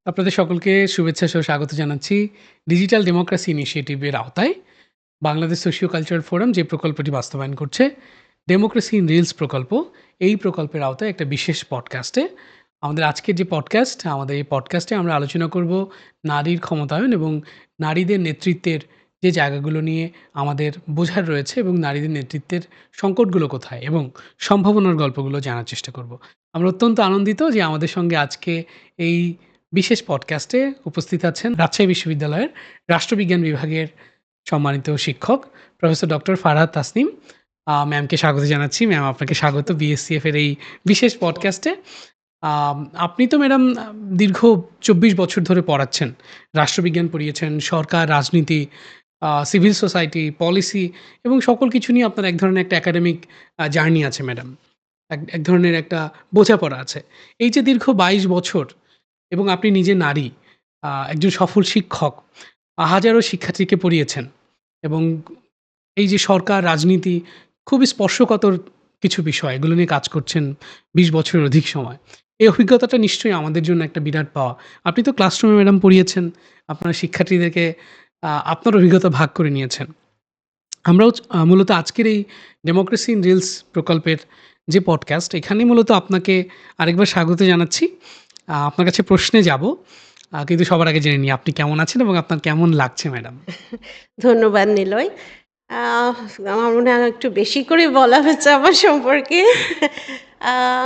আপনাদের সকলকে শুভেচ্ছা সহ স্বাগত জানাচ্ছি ডিজিটাল ডেমোক্রেসি ইনিশিয়েটিভের আওতায় বাংলাদেশ সোশিও কালচারাল ফোরাম যে প্রকল্পটি বাস্তবায়ন করছে ডেমোক্রেসি ইন রিলস প্রকল্প। এই প্রকল্পের আওতায় একটা বিশেষ পডকাস্টে আমাদের আজকের যে পডকাস্ট, আমাদের এই পডকাস্টে আমরা আলোচনা করব নারীর ক্ষমতায়ন এবং নারীদের নেতৃত্বের যে জায়গাগুলো নিয়ে আমাদের বোঝার রয়েছে এবং নারীদের নেতৃত্বের সংকটগুলো কোথায় এবং সম্ভাবনার গল্পগুলো জানার চেষ্টা করব। আমরা অত্যন্ত আনন্দিত যে আমাদের সঙ্গে আজকে এই বিশেষ পডকাস্টে উপস্থিত আছেন রাজশাহী বিশ্ববিদ্যালয়ের রাষ্ট্রবিজ্ঞান বিভাগের সম্মানিত শিক্ষক প্রফেসর ডক্টর ফারহাদ তাসনিম। ম্যামকে স্বাগত জানাচ্ছি। ম্যাম, আপনাকে স্বাগত বিএসসিএফ এর এই বিশেষ পডকাস্টে। আপনি তো ম্যাডাম দীর্ঘ ২৪ বছর ধরে পড়াচ্ছেন। রাষ্ট্রবিজ্ঞান পড়িয়েছেন, সরকার, রাজনীতি, সিভিল সোসাইটি, পলিসি এবং সকল কিছু নিয়ে আপনার এক ধরনের একটা একাডেমিক জার্নি আছে ম্যাডাম। এক ধরনের একটা বোঝাপড়া আছে। এই যে দীর্ঘ ২২ বছর এবং আপনি নিজে নারী, একজন সফল শিক্ষক, হাজারো শিক্ষার্থীকে পড়িয়েছেন এবং এই যে সরকার, রাজনীতি খুবই স্পর্শকাতর কিছু বিষয়, এগুলো নিয়ে কাজ করছেন ২০ বছরের অধিক সময়। এই অভিজ্ঞতাটা নিশ্চয়ই আমাদের জন্য একটা বিরাট পাওয়া। আপনি তো ক্লাসরুমে ম্যাডাম পড়িয়েছেন, আপনার শিক্ষার্থীদেরকে আপনার অভিজ্ঞতা ভাগ করে নিয়েছেন। আমরাও মূলত আজকের এই ডেমোক্রেসি ইন রিলস প্রকল্পের যে পডকাস্ট, এখানে মূলত আপনাকে আরেকবার স্বাগত জানাচ্ছি। আপনার কাছে প্রশ্নে যাব। কিন্তু সবার আগে জেনে নিই আপনি কেমন আছেন এবং আপনার কেমন লাগছে ম্যাডাম? ধন্যবাদ নিলয়। আমার মনে হয় একটু বেশি করে বলা হয়েছে আমার সম্পর্কে।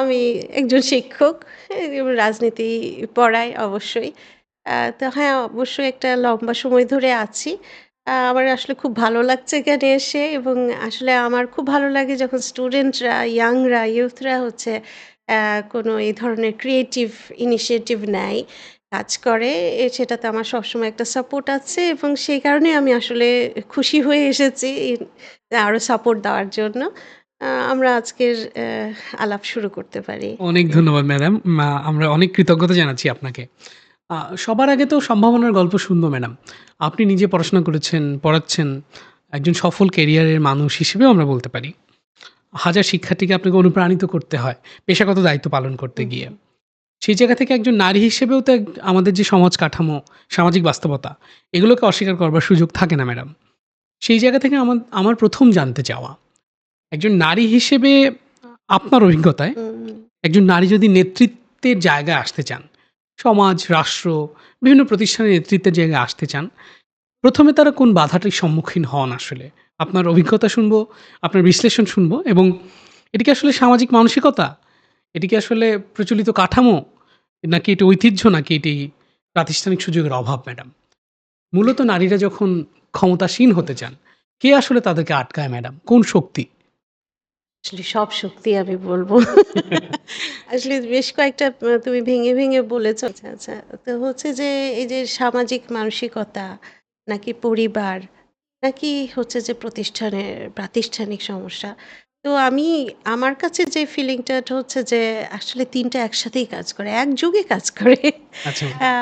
আমি একজন শিক্ষক, এবং রাজনীতি পড়াই অবশ্যই। তো হ্যাঁ, অবশ্যই একটা লম্বা সময় ধরে আছি। আমার আসলে খুব ভালো লাগছে এখানে এসে, এবং আসলে আমার খুব ভালো লাগে যখন স্টুডেন্টরা, ইয়াংরা, ইউথরা হচ্ছে কোনো এই ধরনের ক্রিয়েটিভ ইনিশিয়েটিভ নেয়, কাজ করে। সেটাতে আমার সবসময় একটা সাপোর্ট আছে, এবং সেই কারণে আমি আসলে খুশি হয়ে এসেছি আরো সাপোর্ট দেওয়ার জন্য। আমরা আজকের আলাপ শুরু করতে পারি। অনেক ধন্যবাদ ম্যাডাম। আমরা অনেক কৃতজ্ঞতা জানাচ্ছি আপনাকে। আ সবার আগে তো সম্ভাবনার গল্প শুনবো ম্যাডাম। আপনি নিজে পড়াশোনা করেছেন, পড়াচ্ছেন। একজন সফল ক্যারিয়ারের মানুষ হিসেবেও আমরা বলতে পারি। হাজার শিক্ষার্থীকে আপনাকে অনুপ্রাণিত করতে হয়, পেশাগত দায়িত্ব পালন করতে হুম, গিয়ে। সেই জায়গা থেকে একজন নারী হিসেবেও তো আমাদের যে সমাজ কাঠামো, সামাজিক বাস্তবতা, এগুলোকে অস্বীকার করবার সুযোগ থাকে না ম্যাডাম। সেই জায়গা থেকে আমার ১ম জানতে চাওয়া, একজন নারী হিসেবে আপনার অভিজ্ঞতায় হুম। একজন নারী যদি নেতৃত্বের জায়গায় আসতে চান, সমাজ, রাষ্ট্র, বিভিন্ন প্রতিষ্ঠানের নেতৃত্বের জায়গায় আসতে চান, ১ম এ তারা কোন বাধাটির সম্মুখীন হন আসলে? আপনার অভিজ্ঞতা শুনবো, আপনার বিশ্লেষণ শুনবো এবং এটি কি আসলে সামাজিক মানসিকতা? এটি কি আসলে প্রচলিত কাঠামো? নাকি এটি ঐতিহ্য, নাকি এটি প্রাতিষ্ঠানিক সুযোগের অভাব ম্যাডাম? মূলত নারীরা যখন ক্ষমতাসীন হতে চান, কে আসলে তাদেরকে আটকায় ম্যাডাম? কোন শক্তি? আসলে সব শক্তি আমি বলব। আসলে বেশ কয়েকটা তুমি ভেঙে, ভেঙে বলেছ। আচ্ছা, আচ্ছা। তো হচ্ছে যে এই যে সামাজিক মানসিকতা, নাকি পরিবার, নাকি হচ্ছে যে প্রাতিষ্ঠানিক সমস্যা। তো আমার কাছে যে ফিলিংটা হচ্ছে যে আসলে ৩ টা একসাথেই কাজ করে, একযোগে কাজ করে। আচ্ছা আ ম্যাডাম।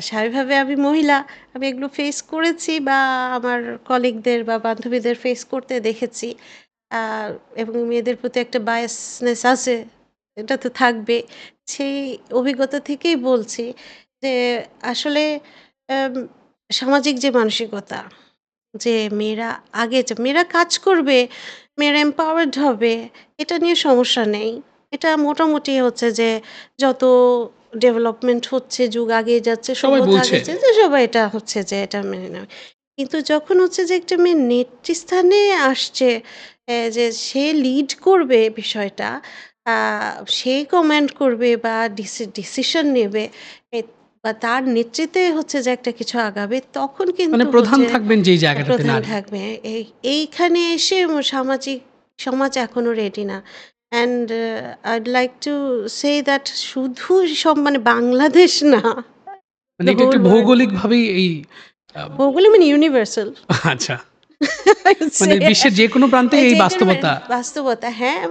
স্বাভাবিকভাবে আমি মহিলা, আমি এগুলো ফেস করেছি, বা আমার কলিগদের বা বান্ধবীদের ফেস করতে দেখেছি। আ এবং মেয়েদের প্রতি একটা বায়াসনেস আছে। এটা তো থাকবে। সেই অভিজ্ঞতা থেকেই বলছি যে আসলে আম সামাজিক যে মানসিকতা, যে মেয়েরা কাজ করবে, মেয়েরা এম্পাওয়ার্ড হবে, এটা নিয়ে সমস্যা নেই। এটা মোটামুটি হচ্ছে যে যত ডেভেলপমেন্ট হচ্ছে, যুগ আগিয়ে যাচ্ছে, সবাই সভ্যতা বলছে। আগাচ্ছে, যে সবাই এটা হচ্ছে যে এটা মেনে নেবে। কিন্তু যখন হচ্ছে যে একটা মেয়ে নেতৃস্থানে আসছে, যে সে লিড করবে বিষয়টা, আ সে কমান্ড করবে বা ডিসিশন নেবে, এ বা তার নেতৃত্বে হচ্ছে যে একটা কিছু আগাবে, তখন মানে কিন্তু প্রধান হচ্ছে থাকবেন যেই জায়গাটাতে প্রধান নারী। থাকবে। এইখানে এসে সমাজ এখনো রেডি না। And I'd like to say that শুধু মানে বাংলাদেশ না, মানে the এটা একটু whole world. ভৌগোলিকভাবেই এই আ ভৌগোলিক মানে ইউনিভার্সাল। আচ্ছা। I would মানে say বিশ্বের যেকোনো প্রান্তেই এই যেকোনো বাস্তবতা। বাস্তবতা, হ্যাঁ,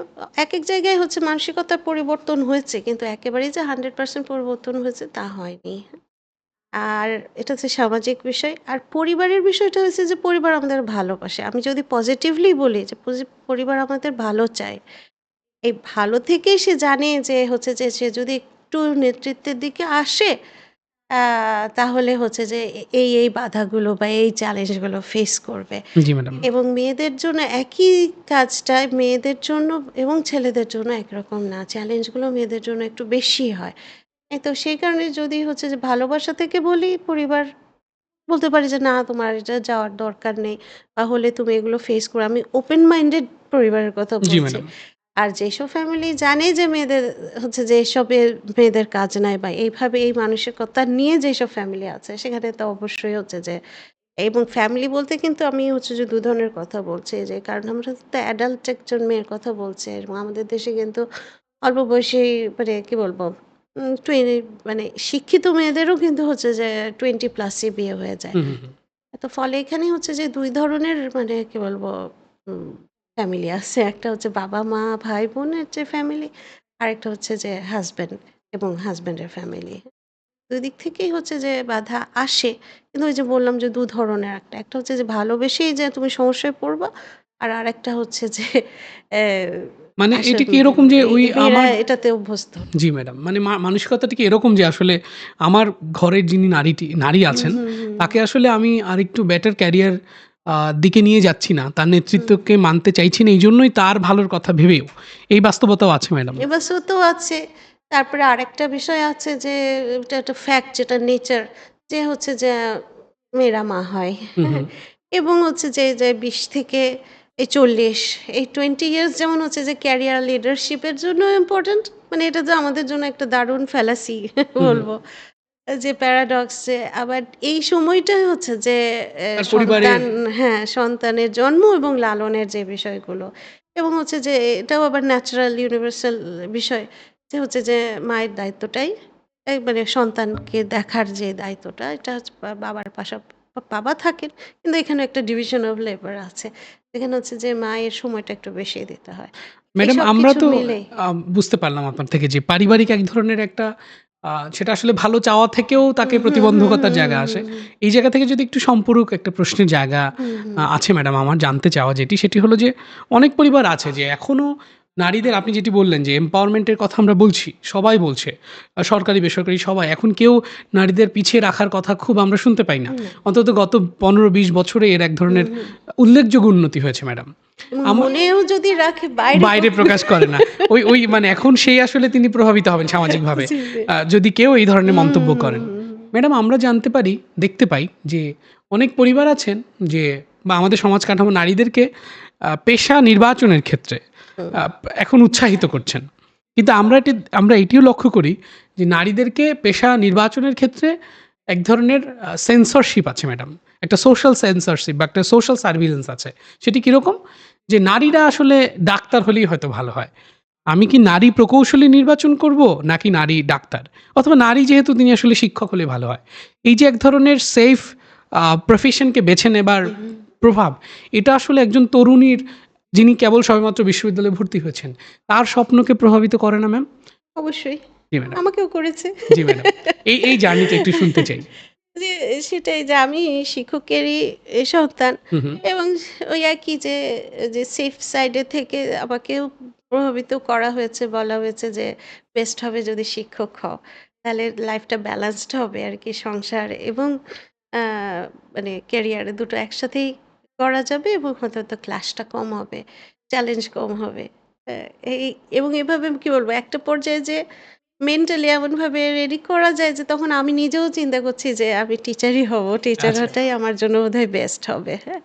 একেক জায়গায় হচ্ছে মানসিকতার পরিবর্তন হয়েছে, কিন্তু একেবারেই যে 100% পরিবর্তন হয়েছে তা হয়নি। আর এটা হচ্ছে সামাজিক বিষয়। আর পরিবারের বিষয়টা হচ্ছে যে পরিবার আমাদের ভালোবাসে। আমি যদি পজিটিভলি বলি যে পরিবার আমাদের ভালো চায়। এই ভালো থেকেই সে জানে যে হচ্ছে যে সে যদি একটু নেতৃত্বের দিকে আসে, আ তাহলে হচ্ছে যে এই বাধাগুলো বা এই চ্যালেঞ্জগুলো ফেস করবে। জি ম্যাডাম। এবং মেয়েদের জন্য একই কাজটা মেয়েদের জন্য এবং ছেলেদের জন্য একরকম না। চ্যালেঞ্জগুলো মেয়েদের জন্য একটু বেশি হয়। তো সেই কারণে যদি হচ্ছে যে ভালোবাসা থেকে বলি, পরিবার বলতে পারি যে, "না, তোমার এটা যাওয়ার দরকার নেই। বা হলে তুমি এগুলো ফেস করো।" আমি ওপেন মাইন্ডেড পরিবারের কথা জি বলছি। ম্যাডাম। আর যেসব ফ্যামিলি জানে যে মেয়েদের হচ্ছে যে এসবে মেয়েদের কাজ নাই বা এইভাবে এই মানসিকতা নিয়ে যেসব ফ্যামিলি আছে, সেখানে তো অবশ্যই হচ্ছে যে এবং ফ্যামিলি বলতে কিন্তু আমি হচ্ছে যে ২ ধরনের কথা বলছি যে কারণ আমরা তো অ্যাডাল্ট একজন মেয়ের কথা বলছি এবং আমাদের দেশে কিন্তু অল্প বয়সী মানে কি বলবো? টুয়েনি মানে শিক্ষিত মেয়েদেরও কিন্তু হচ্ছে যে 20 প্লাসই বিয়ে হয়ে যায়। হুম, হুম, হুম। তো ফলে এখানে হচ্ছে যে ২ ধরনের মানে কি বলবো? উম ফ্যামিলি আছে। একটা হচ্ছে বাবা-মা, ভাই-বোনের যে ফ্যামিলি, আরেকটা হচ্ছে যে হাসব্যান্ড এবং হাসব্যান্ডের ফ্যামিলি। ২ দিক থেকেই হচ্ছে যে বাধা আসে। কিন্তু ওই যে বললাম যে ২ ধরনের একটা। একটা হচ্ছে যে ভালোবেসেই যে তুমি সমস্যায় পড়বা। আর আরেকটা হচ্ছে যে অ্যা মানে আসলে এটা কি এরকম যে ওই মেয়েরা আমার এটাতে অভ্যস্ত। জি ম্যাডাম। মানে মানসিকতাটা কি এরকম যে আসলে আমার ঘরের যিনি নারী হুম, আছেন, হুম, হুম, তাকে আসলে আমি আরেকটু বেটার ক্যারিয়ার দিকে নিয়ে যাচ্ছি না। তার হুম। নেতৃত্বকে মানতে চাইছি না। এইজন্যই তার ভালোর কথা ভেবেও এই বাস্তবতাও আছে ম্যাডাম। এবার তো আছে। তারপরে আরেকটা বিষয় আছে যে এটা একটা ফ্যাক্ট যেটা নেচার যে হচ্ছে যে মেয়েরা মা হয়। হুম, হ্যাঁ? হুম। এবং হচ্ছে যে ২০ থেকে এই ৪০ এই 20 ইয়ার্স যেমন হচ্ছে যে ক্যারিয়ার লিডারশিপ এর জন্য ইম্পোর্টেন্ট। মানে এটা তো আমাদের জন্য একটা দারুণ ফ্যালাসি হুম, হুম। বলব। যে প্যারাডক্স যে আবার এই সময়টাই হচ্ছে যে তার পরিবারের সন্তান হ্যাঁ, সন্তানের জন্ম এবং লালনের যে বিষয়গুলো এবং হচ্ছে যে এটাও আবার ন্যাচারাল ইউনিভার্সাল বিষয় যে হচ্ছে যে মায়ের দায়িত্বটাই মানে সন্তানকে দেখার যে দায়িত্বটা এটা হচ্ছে বাবার বাবা থাকেন কিন্তু এখানে একটা ডিভিশন অফ লেবার আছে। এখানে হচ্ছে যে মায়ের সময়টা একটু বেশি দিতে হয়। এই ম্যাডাম আমরা সবকিছু তো মিলে বুঝতে পারলাম আপনার থেকে যে পারিবারিক এক ধরনের একটা সেটা আসলে ভালো চাওয়া থেকেও তাকে হুম, হুম, হুম, প্রতিবন্ধকতার হুম, জায়গা আসে। হুম, হুম, এই জায়গা থেকে যদি একটু সম্পূরক একটা প্রশ্নের জায়গা হুম, হুম, আছে ম্যাডাম আমার জানতে চাওয়া যেটি, সেটি হলো যে অনেক পরিবার আছে যে এখনো নারীদের আপনি যেটি বললেন যে এম্পাওয়ারমেন্ট এর কথা আমরা বলছি, সবাই বলছে। সরকারি, বেসরকারি সবাই। এখন কেউ নারীদের পিছিয়ে রাখার কথা খুব আমরা শুনতে পাই না। হুম, না। অন্তত গত ১৫-২০ বছরে এর এক হুম, ধরনের হুম। উল্লেখযোগ্য উন্নতি হয়েছে ম্যাডাম। এবং আমা মনেও যদি রাখে বাইরে বাইরে কখনো প্রকাশ করে না। ওই মানে এখন সেই আসলে তিনি প্রভাবিত হবেন সামাজিকভাবে। জি, জি। যদি কেউ এই ধরনের হুম, মন্তব্য হুম, করেন। হুম, ম্যাডাম আমরা জানতে পারি, দেখতে পাই যে অনেক পরিবার আছেন যে বা আমাদের সমাজ কাঠামো নারীদেরকে পেশা নির্বাচনের ক্ষেত্রে হুম, আ এখন উৎসাহিত করছেন। কিন্তু আমরা এটিও লক্ষ্য করি যে নারীদেরকে পেশা নির্বাচনের ক্ষেত্রে এক ধরনের সেন্সরশিপ আছে ম্যাডাম। একটা সোশ্যাল সেন্সরশিপ বা একটা সোশ্যাল সার্ভিলেন্স আছে। সেটি কিরকম? যে নারীরা আসলে ডাক্তার হলেই হয়তো ভালো হয়। আমি কি নারী প্রকৌশলী নির্বাচন করব নাকি নারী ডাক্তার? অথবা নারী যেহেতু তিনি আসলে শিক্ষক হলে ভালো হয়। এই যে এক ধরনের সেফ প্রফেশনকে বেছে নেবার হুম, হুম। প্রভাব, এটা আসলে একজন তরুণীর যিনি কেবল সবেমাত্র বিশ্ববিদ্যালয়ে ভর্তি হয়েছেন, তার স্বপ্নকে প্রভাবিত করে না ম্যাম? অবশ্যই। জি ম্যাডাম। আমাকেও করেছে। জি ম্যাডাম। এই জার্নিটা একটু শুনতে চাই। যে সেটাই যে আমি শিক্ষকেরই সন্তান হু, হু। এবং ওই একই যে সেফ সাইডে থেকে আমাকেও প্রভাবিত করা হয়েছে, বলা হয়েছে যে বেস্ট হবে যদি শিক্ষক হও। তাহলে লাইফটা ব্যালেন্সড হবে আরকি সংসার এবং আ মানে ক্যারিয়ার দুটো একসাথেই করা যাবে এবং হয়তো ক্লাসটা কম হবে, চ্যালেঞ্জ কম হবে। এই এবং এভাবে কি বলবো একটা পর্যায়ে যে মেন্টালি এমনভাবে রেডি করা যায় যে তখন আমি নিজেও চিন্তা করছি যে আমি টিচারই হব। টিচার আচ্ছা। হওয়াটাই আমার জন্য বোধহয় বেস্ট হবে। হ্যাঁ?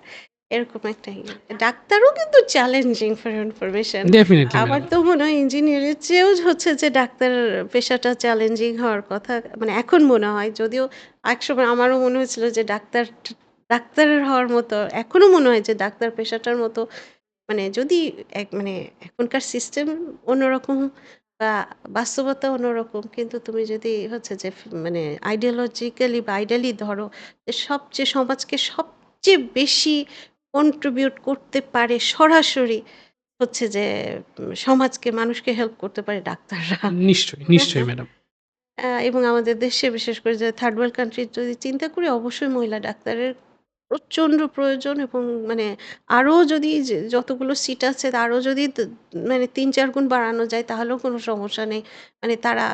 এরকম একটা ইয়ে। ডাক্তারও কিন্তু চ্যালেঞ্জিং ফর ইনফরমেশন। ডেফিনিটলি আমার ম্যাডাম। তো মনে হয় ইঞ্জিনিয়ারের চেয়েও হচ্ছে যে ডাক্তার পেশাটা চ্যালেঞ্জিং হওয়ার কথা মানে এখন মনে হয়। যদিও একসময় আমারও মনে হয়েছিল যে ডাক্তার হওয়ার মতো এখনো মনে হয় যে ডাক্তার পেশাটার মতো মানে যদি মানে এখনকার সিস্টেম অন্যরকম বা বাস্তবতা অন্যরকম। কিন্তু তুমি যদি হচ্ছে যে মানে আইডিওলজিক্যালি বা আইডিয়ালি ধরো যে সবচেয়ে সমাজকে সবচেয়ে বেশি কন্ট্রিবিউট করতে পারে সরাসরি হচ্ছে যে সমাজকে মানুষকে হেল্প করতে পারে ডাক্তাররা। নিশ্চয়ই, নিশ্চয়ই ম্যাডাম। এবং আমাদের দেশে বিশেষ করে যে থার্ড ওয়ার্ল্ড কান্ট্রি যদি চিন্তা করি অবশ্যই মহিলা ডাক্তারের প্রচণ্ড প্রয়োজন এবং মানে আরও যদি যতগুলো সিট আছে আরও যদি মানে ৩-৪ গুণ বাড়ানো যায় তাহলেও কোনো সমস্যা নেই। মানে তারা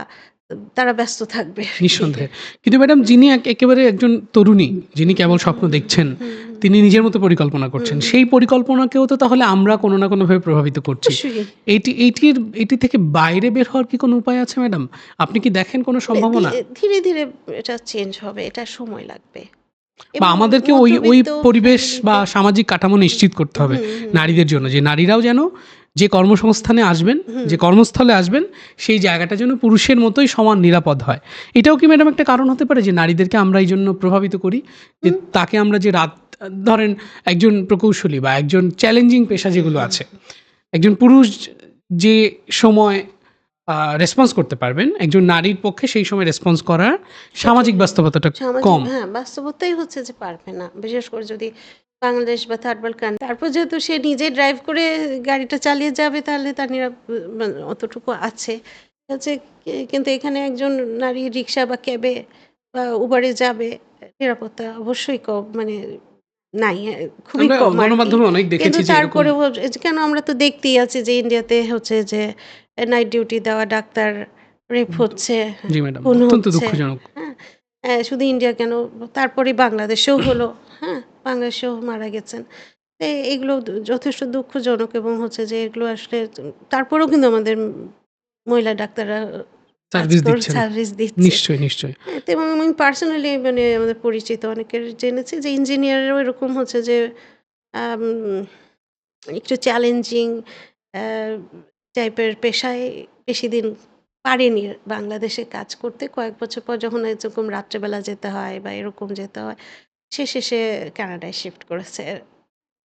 তারা ব্যস্ত থাকবে আরকি। নিঃসন্দেহে। কিন্তু ম্যাডাম যিনি একেবারে একজন তরুণী, যিনি কেবল স্বপ্ন দেখছেন, হুম, হুম, তিনি নিজের মতো পরিকল্পনা করছেন। হুম। সেই পরিকল্পনাকেও তো তাহলে আমরা কোনো না কোনোভাবে প্রভাবিত করছি। অবশ্যই। এটি থেকে বাইরে বের হওয়ার কি কোনো উপায় আছে ম্যাডাম? আপনি কি দেখেন কোনো মানে সম্ভাবনা? ধীরে, ধীরে এটা চেঞ্জ হবে। এটা সময় লাগবে। বা এবং আমাদেরকে ওই মধ্যবিত্ত পরিবেশ বা ফ্যামিলিতে সামাজিক কাঠামো নিশ্চিত করতে হবে হুম, হুম, নারীদের জন্য, যে নারীরাও যেন যে কর্মসংস্থানে আসবেন, হুম। যে কর্মস্থলে আসবেন, সেই জায়গাটা যেন পুরুষের মতোই সমান নিরাপদ হয়। এটাও কি ম্যাডাম একটা কারণ হতে পারে যে নারীদেরকে আমরা এইজন্য প্রভাবিত করি? যে হুম, তাকে আমরা যে ধরেন একজন প্রকৌশলী বা একজন চ্যালেঞ্জিং পেশা যেগুলো আছে, একজন পুরুষ যে সময় রেসপন্স করতে পারবেন, একজন নারীর পক্ষে সেই সময় রেসপন্স করার কঠিন। সামাজিক বাস্তবতাটা সামাজিক কম। হ্যাঁ, বাস্তবতাই হচ্ছে যে পারবে না। বিশেষ করে যদি বাংলাদেশ বা থার্ড ওয়ার্ল্ড কান্ট্রি তারপর যেহেতু সে নিজে ড্রাইভ করে গাড়িটা চালিয়ে যাবে তাহলে তার মানে অতটুকু আছে। হচ্ছে কিন্তু এখানে একজন নারী রিক্সা বা ক্যাবে বা উবারে যাবে, নিরাপত্তা অবশ্যই কম মানে নাই, খুবই আমরা কম আরকি। গণমাধ্যমে অনেক কিন্তু দেখেছি যে এরকম। তারপরেও এই যে কেন আমরা তো দেখতেই আছি যে ইন্ডিয়াতে হচ্ছে যে নাইট ডিউটি দেওয়া ডাক্তার রেপ হচ্ছে, জি ম্যাডাম, খুন অত্যন্ত হচ্ছে। দুঃখজনক। হ্যাঁ? শুধু ইন্ডিয়া কেন, তারপরে বাংলাদেশেও হলো। হ্যাঁ? বাংলাদেশেও মারা গেছেন। এগুলো যথেষ্ট দুঃখজনক এবং হচ্ছে যে এগুলো আসলে তারপরেও কিন্তু আমাদের মহিলা ডাক্তাররা সার্ভিস দিচ্ছেন। সার্ভিস দিচ্ছে। নিশ্চয়ই, নিশ্চয়ই। হ্যাঁ, তো এবং আমি পার্সোনালি মানে আমাদের পরিচিত অনেকের জেনেছি যে ইঞ্জিনিয়ারেরও এরকম হচ্ছে যে আম একটু চ্যালেঞ্জিং আ টাইপের পেশায় বেশিদিন পারেনি বাংলাদেশে কাজ করতে। কয়েক বছর পর যখন এরকম রাত্রেবেলা যেতে হয় বা এরকম যেতে হয়, সে শেষে কানাডায় শিফট করেছে।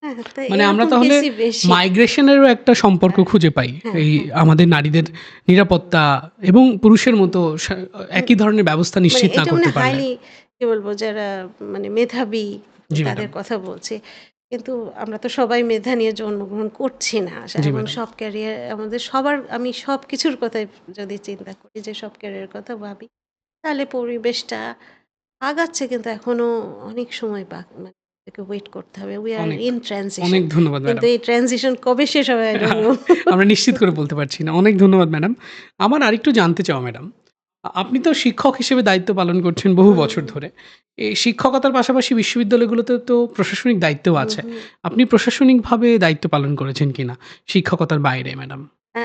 হ্যাঁ, তো মানে আমরা এরকম তাহলে কেসই বেশি। মাইগ্রেশন এরও একটা সম্পর্ক খুঁজে পাই। হ্যাঁ, এই হ্যাঁ। আমাদের নারীদের নিরাপত্তা এবং পুরুষের মতো হুম, একই ধরনের ব্যবস্থা মানে নিশ্চিত না এটা মানে করতে পারলে। হাইলি কি বলবো যারা মানে মেধাবী জি তাদের ম্যাডাম, কথা বলছি। কিন্তু আমরা তো সবাই মেধা নিয়ে জন্মগ্রহণ করছি না। জি এবং ম্যাডাম। সব ক্যারিয়ার আমাদের সবার আমি সবকিছুর কথাই যদি চিন্তা করি যে সব ক্যারিয়ারের কথা ভাবি, তাহলে পরিবেশটা আগাচ্ছে কিন্তু এখনো অনেক সময় মানে এটাকে ওয়েট করতে হবে। উই আর অনেক, ইন অনেক ট্রানজিশন। ধন্যবাদ কিন্তু ম্যাডাম। এই ট্রানজিশন কবে শেষ হবে I don't know. আমরা নিশ্চিত করে বলতে পারছি না। অনেক ধন্যবাদ ম্যাডাম। আমার আরেকটু জানতে চাওয়া ম্যাডাম, আপনি তো শিক্ষক হিসেবে দায়িত্ব পালন করছেন বহু হুম, বছর ধরে। এই শিক্ষকতার পাশাপাশি বিশ্ববিদ্যালয়গুলোতে তো প্রশাসনিক দায়িত্বও হুম, আছে। হুম। আপনি প্রশাসনিকভাবে দায়িত্ব পালন করেছেন কিনা শিক্ষকতার বাইরে ম্যাডাম? আ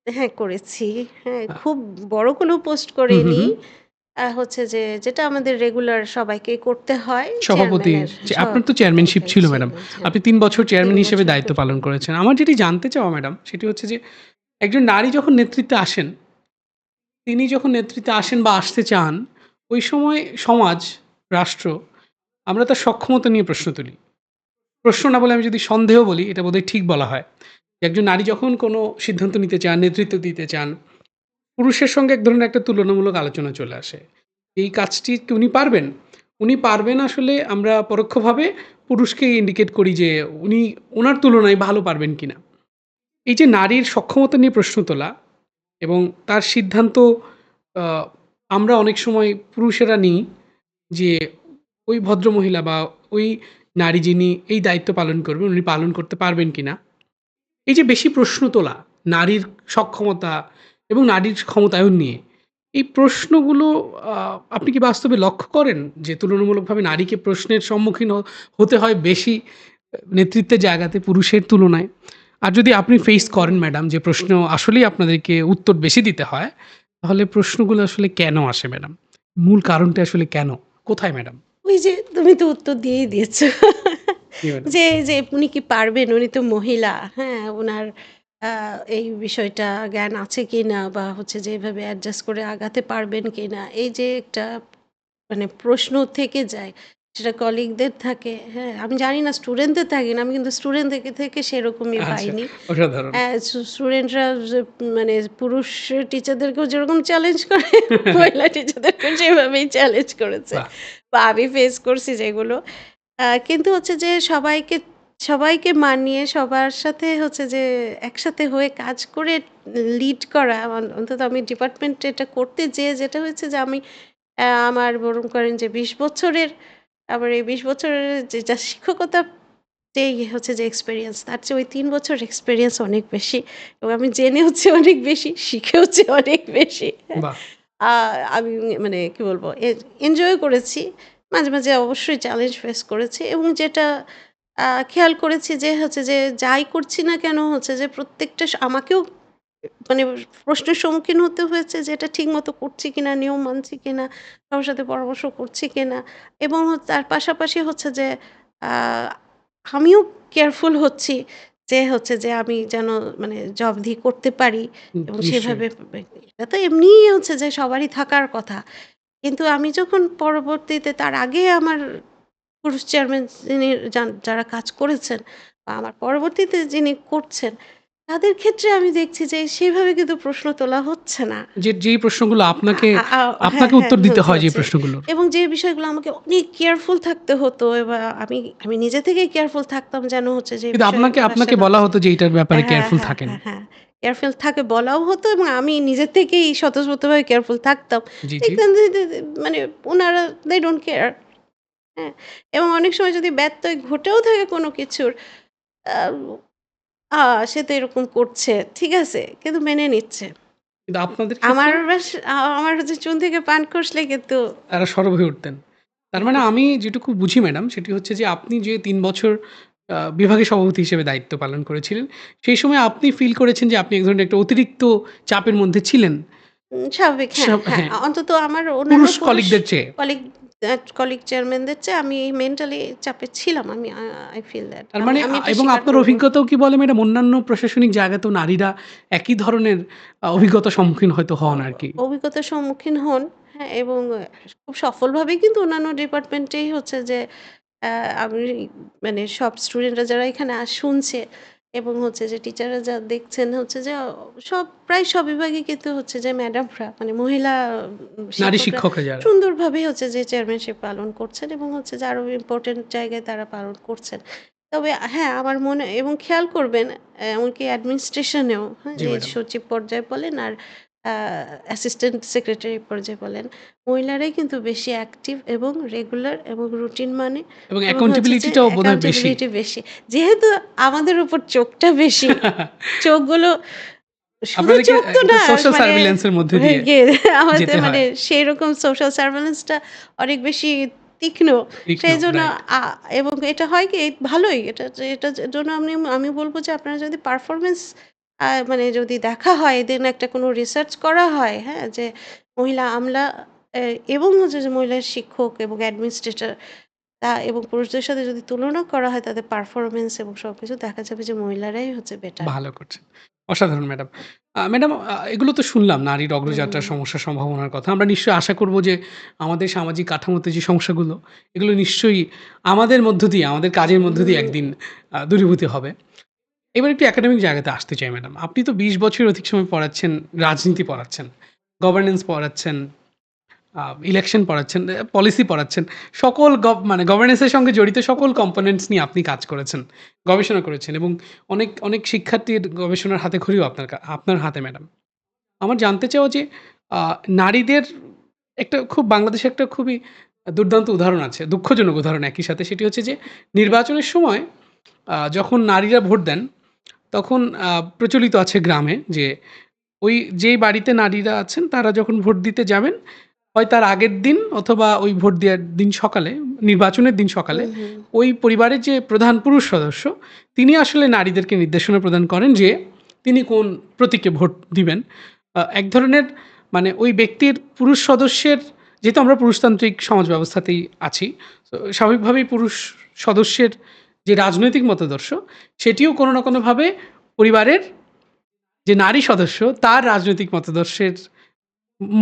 হ্যাঁ, করেছি। হ্যাঁ, খুব বড় কোনো পোস্ট হুম, হুম, করিনি। হুম। হচ্ছে যে যেটা আমাদের রেগুলার সবাইকেই করতে হয়, সভাপতি, চেয়ারম্যানের আপনার তো চেয়ারম্যানশিপ সভাপতি ছিল ম্যাডাম। ছিলেন। হ্যাঁ, আপনি ৩ বছর ৩ চেয়ারম্যান হিসেবে বছর দায়িত্ব ধরে। পালন করেছেন। আমার যেটি জানতে চাওয়া ম্যাডাম, সেটি হচ্ছে যে একজন নারী যখন নেতৃত্বে আসেন, তিনি যখন নেতৃত্বে আসেন বা আসতে চান, ওই সময় সমাজ, রাষ্ট্র, আমরা তার সক্ষমতা নিয়ে প্রশ্ন তুলি। প্রশ্ন না বলে আমি যদি সন্দেহ বলি, এটা বোধহয় ঠিক বলা হয়। যে একজন নারী যখন কোনো সিদ্ধান্ত নিতে চান, নেতৃত্ব দিতে চান, পুরুষের সঙ্গে এক ধরনের একটা তুলনামূলক আলোচনা চলে আসে। এই কাজটি কি উনি পারবেন? উনি পারবেন আসলে আমরা পরোক্ষভাবে পুরুষকেই ইন্ডিকেট করি যে উনি উনার তুলনায় ভালো পারবেন কিনা। এই যে নারীর সক্ষমতা নিয়ে প্রশ্ন তোলা এবং তার সিদ্ধান্ত আ আমরা অনেক সময় পুরুষেরা নিই যে ওই ভদ্রমহিলা বা ওই নারী যিনি এই দায়িত্ব পালন করবেন, উনি পালন করতে পারবেন কিনা? এই যে বেশি প্রশ্ন তোলা, নারীর সক্ষমতা এবং নারীর ক্ষমতায়ন নিয়ে, এই প্রশ্নগুলো আ আপনি কি বাস্তবে লক্ষ্য করেন? যে তুলনামূলকভাবে নারীকে প্রশ্নের সম্মুখীন হতে হয় বেশি নেতৃত্বের জায়গাতে পুরুষের তুলনায়? আর যদি আপনি ফেস করেন ম্যাডাম যে প্রশ্ন আসলেই আপনাদেরকে উত্তর বেশি দিতে হয়, তাহলে প্রশ্নগুলো আসলে কেন আসে ম্যাডাম? মূল কারণটা আসলে কেন? কোথায় ম্যাডাম? ওই যে তুমি তো উত্তর দিয়েই দিয়েছ। জি ম্যাডাম। যে উনি কি পারবেন? উনি তো মহিলা। হ্যাঁ? উনার আ এই বিষয়টা জ্ঞান আছে কিনা বা হচ্ছে যে এভাবে অ্যাডজাস্ট করে আগাতে পারবেন কিনা? এই যে একটা মানে প্রশ্ন থেকে যায়। সেটা কলিগদের থাকে। হ্যাঁ? আমি জানি না স্টুডেন্টদের থাকে না। আমি কিন্তু স্টুডেন্টদের থেকে সেরকমই আচ্ছা, পাইনি। অসাধারণ। স্টুডেন্টরা যে মানে পুরুষ টিচারদেরকেও যেরকম চ্যালেঞ্জ করে, মহিলা টিচারদেরকেও সেভাবেই চ্যালেঞ্জ করেছে। বাহ! বা আমি ফেস করছি যেগুলো। কিন্তু হচ্ছে যে সবাইকে মানিয়ে সবার সাথে হচ্ছে যে একসাথে হয়ে কাজ করে লিড করা অন্তত আমি ডিপার্টমেন্টে এটা করতে যেয়ে যেটা হয়েছে যে আমি আমার বরং করেন যে ২০ বছরের আবার এই ২০ বছরের যা শিক্ষকতা যেই হচ্ছে যে এক্সপেরিয়েন্স তার চেয়ে ওই ৩ বছর এক্সপেরিয়েন্স অনেক বেশি এবং আমি জেনে হচ্ছে অনেক বেশি, শিখে হচ্ছে অনেক বেশি। হ্যাঁ? বাহ! আ আমি মানে কি বলবো? এনজয় করেছি। মাঝে, মাঝে অবশ্যই চ্যালেঞ্জ ফেস করেছি এবং যেটা খেয়াল করেছি যে হচ্ছে যে যাই করছি না কেন হচ্ছে যে প্রত্যেকটা আমাকেও মানে প্রশ্নের সম্মুখীন হতে হয়েছে যে এটা ঠিকমতো করছি কিনা, নিয়ম মানছি কিনা, কারো সাথে পরামর্শ করছি কিনা এবং তার পাশাপাশি হচ্ছে যে আ আমিও কেয়ারফুল হচ্ছি যে হচ্ছে যে আমি যেন মানে জবাবদিহি করতে পারি এবং নিশ্চয়ই। সেভাবে এটা তো এমনিই হচ্ছে যে সবারই থাকার কথা। কিন্তু আমি যখন পরবর্তীতে তার আগে আমার পুরুষ চেয়ারম্যান যিনি যারা কাজ করেছেন বা আমার পরবর্তীতে যিনি করছেন, তাদের ক্ষেত্রে আমি দেখছি যে সেভাবে কিন্তু প্রশ্ন তোলা হচ্ছে না। যেই প্রশ্নগুলো আ আপনাকে আ আ হ্যাঁ, আপনাকে হ্যাঁ, উত্তর দিতে হচ্ছে, হয় যে হচ্ছে। প্রশ্নগুলোর। এবং যে বিষয়গুলো আমাকে অনেক কেয়ারফুল থাকতে হতো এবার আমি আমি নিজে থেকেই কেয়ারফুল থাকতাম যেন হচ্ছে যে কিন্তু আপনাকে বিষয়গুলো আসে আপনাকে না বলা হতো যে এইটার ব্যাপারে হ্যাঁ, কেয়ারফুল হ্যাঁ, থাকেন। হ্যাঁ, হ্যাঁ। কেয়ারফুল থাকে বলাও হতো এবং আমি নিজে থেকেই স্বতঃস্ফূর্তভাবে কেয়ারফুল থাকতাম। জি, জি। দেখতাম যে মানে উনারা they don't care হ্যাঁ? এবং অনেক সময় যদি ব্যত্যয় ঘটেও থাকে কোনো কিছুর আ আ সে তো এরকম করছে। ঠিক আছে? কিন্তু মেনে নিচ্ছে। কিন্তু আপনাদের আমার ক্ষেত্রে আমার হচ্ছে চুন থেকে পান খসলে কিন্তু তারা সরব হয়ে উঠতেন। তার মানে আমি যেটুকু বুঝি ম্যাডাম সেটি হচ্ছে যে আপনি যে ৩ বছর বিভাগের সভাপতি হিসেবে দায়িত্ব পালন করেছিলেন, সেই সময় আপনি ফিল করেছেন যে আপনি এক ধরনের একটা অতিরিক্ত চাপের মধ্যে ছিলেন। স্বাভাবিক হ্যাঁ, হ্যাঁ। হ্যাঁ, অন্তত আমার অন্যান্য পুরুষ পুরুষ কলিগদের চেয়ে। কলিগ কলিগ চেয়ারম্যানদের চেয়ে আমি মেন্টালি চাপে ছিলাম। আমি I feel that তার আমি মানে আমি এটা এবং স্বীকার আপনার করব। অভিজ্ঞতাও কি বলে ম্যাডাম অন্যান্য প্রশাসনিক জায়গাতেও নারীরা একই ধরনের অভিজ্ঞতার সম্মুখীন হয়তো অ হন আরকি। অভিজ্ঞতার সম্মুখীন হন। হ্যাঁ, এবং খুব সফলভাবেই কিন্তু অন্যান্য ডিপার্টমেন্টেই হচ্ছে যে আ আমি মানে সব স্টুডেন্টরা যারা এখানে শুনছে এবং হচ্ছে যে টিচাররা যা দেখছেন হচ্ছে যে প্রায় সব বিভাগই কিন্তু হচ্ছে যে ম্যাডামরা মানে মহিলা নারী শিক্ষকরা শিক্ষকরা যারা। সুন্দরভাবে হচ্ছে যে চেয়ারম্যানশিপ পালন করছেন এবং হচ্ছে যে আরো ইম্পোর্টেন্ট জায়গায় তারা পালন করছেন। তবে হ্যাঁ, আমার মনে এবং খেয়াল করবেন এমনকি অ্যাডমিনিস্ট্রেশনেও হ্যাঁ, জি এই ম্যাডাম। সচিব পর্যায়ে বলেন আর আ অ্যাসিস্ট্যান্ট সেক্রেটারি পর্যায়ে বলেন, মহিলারাই কিন্তু বেশি অ্যাক্টিভ এবং রেগুলার এবং রুটিন মানে এবং এবং হচ্ছে অ্যাকাউন্টেবিলিটি যে টাও বোধহয় বেশি। অ্যাকাউন্টেবিলিটি বেশি। যেহেতু আমাদের উপর চোখটা বেশি, চোখগুলো শুধু আপনাদেরকে চোখ তো একটু না সোশ্যাল মানে সার্ভিল্যান্স এর মধ্যে দিয়ে গিয়ে আমাদের যেতে মানে হয়। সেইরকম সোশ্যাল সার্ভেইলেন্স টা অনেক বেশি তীক্ষ্ণ। তীক্ষ্ণ, সেইজন্য রাইট। আ এবং এটা হয় কি ভালোই। এটার জন্য আমি বলব যে আপনারা যদি পারফরম্যান্স মানে যদি দেখা হয় দেন একটা কোনো রিসার্চ করা হয়, হ্যাঁ? যে মহিলা আমলা এ এবং হচ্ছে যে মহিলা শিক্ষক এবং অ্যাডমিনিস্ট্রেটর এবং পুরুষদের সাথে যদি তুলনা করা হয় তাদের পারফরম্যান্স এবং সবকিছু দেখা যাবে যে মহিলারাই হচ্ছে বেটার। ভালো করছেন। অসাধারণ ম্যাডাম। ম্যাডাম এগুলো তো শুনলাম নারীর হুম, অগ্রযাত্রার হুম, সমস্যা সম্ভাবনার কথা। আমরা নিশ্চয়ই আশা করব যে আমাদের সামাজিক কাঠামোতে যে সমস্যাগুলো, এগুলো নিশ্চয়ই আমাদের মধ্য দিয়ে, আমাদের কাজের মধ্য দিয়ে হুম, একদিন দূরীভূত হবে। এবার একটু একাডেমিক জায়গাতে আসতে চাই ম্যাডাম। আপনি তো ২০ বছরের অধিক সময় পড়াচ্ছেন, রাজনীতি পড়াচ্ছেন, গভর্নেন্স পড়াচ্ছেন, ইলেকশন পড়াচ্ছেন, পলিসি পড়াচ্ছেন। সকল মানে গভর্নেন্স এর সঙ্গে জড়িত সকল কম্পোনেন্টস নিয়ে আপনি কাজ করেছেন, গবেষণা করেছেন এবং অনেক শিক্ষার্থীর গবেষণার হাতেখড়িও আপনার হাতে ম্যাডাম। আমার জানতে চাওয়া যে আ নারীদের একটা বাংলাদেশে একটা খুবই দুর্দান্ত উদাহরণ আছে। দুঃখজনক উদাহরণ একই সাথে। সেটি হচ্ছে যে নির্বাচনের সময় যখন নারীরা ভোট দেন, তখন প্রচলিত আছে গ্রামে যে যেই বাড়িতে নারীরা আছেন তারা যখন ভোট দিতে যাবেন হয় তার আগের দিন অথবা ওই ভোট দেওয়ার দিন সকালে, নির্বাচনের দিন সকালে হুম, হুম। ওই পরিবারের যে প্রধান পুরুষ সদস্য, তিনি আসলে নারীদেরকে নির্দেশনা প্রদান করেন যে তিনি কোন প্রতীকে ভোট দিবেন। এক ধরনের মানে ওই ব্যক্তির পুরুষ সদস্যের যেহেতু আমরা পুরুষতান্ত্রিক সমাজ ব্যবস্থাতেই আছি, তো স্বাভাবিকভাবেই পুরুষ সদস্যের যে রাজনৈতিক মতাদর্শ, সেটিও কোনো না কোনোভাবে পরিবারের যে নারী সদস্য, তার রাজনৈতিক মতাদর্শের